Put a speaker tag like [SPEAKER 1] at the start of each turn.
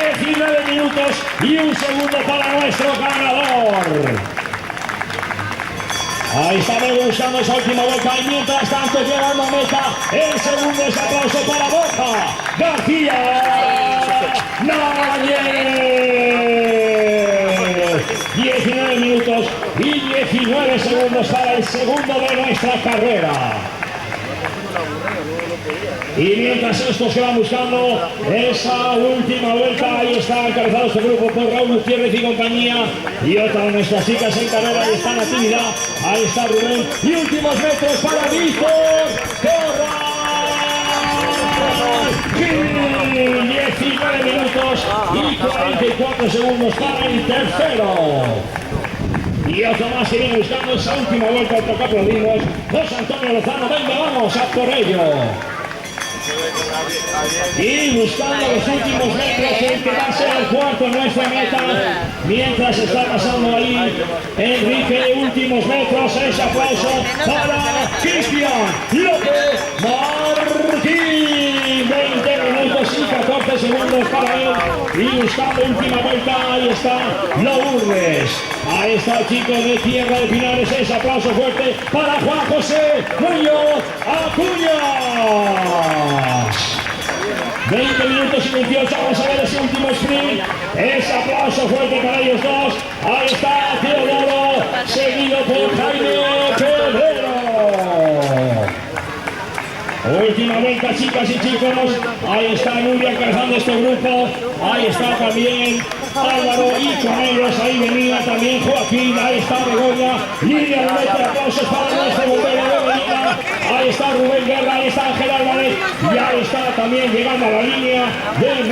[SPEAKER 1] 19 minutos y 1 segundo para nuestro ganador. Ahí está buscando esa última vuelta y mientras tanto llegando a meta el segundo es aplauso para Borja García Náñez. 19 minutos y 19 segundos para el segundo de nuestra carrera. Y mientras estos que van buscando esa última vuelta, ahí está encabezado este grupo por Raúl Gutiérrez y compañía. Y otra de nuestras chicas en carrera y está en actividad. Ahí está Rubén. Y últimos metros para Víctor Torras. 19 minutos y 44 segundos para el tercero. Y otro más que viene buscando esa última vuelta, otro que aplaudimos. José Antonio Lozano, venga, vamos a por ello. Y buscando los últimos metros, el que va a ser el cuarto en nuestra meta. Mientras está pasando ahí Enrique, últimos metros, ese aplauso para Cristian López Martín. 20 minutos y 14 segundos para él. Y buscando última vuelta, ahí está Lourdes. Ahí está el chico de Tierra de Pinares, ese aplauso fuerte para Juan José Muñoz Acuña. 20 minutos y 28, vamos a ver ese último sprint. Ese aplauso fuerte para ellos dos. Ahí está Teodoro, seguido por Jaime Pedrero. Última vuelta, chicas y chicos. Ahí está Nuria encabezando este grupo. Ahí está también Álvaro y con ellos ahí venía también Joaquín. Ahí está Begoña. Lidia Lomete, aplausos para nuestro bombero de Begoña. Ahí está Rubén Guerra, ahí está Ángel Álvarez. Y ahí está también llegando a la línea del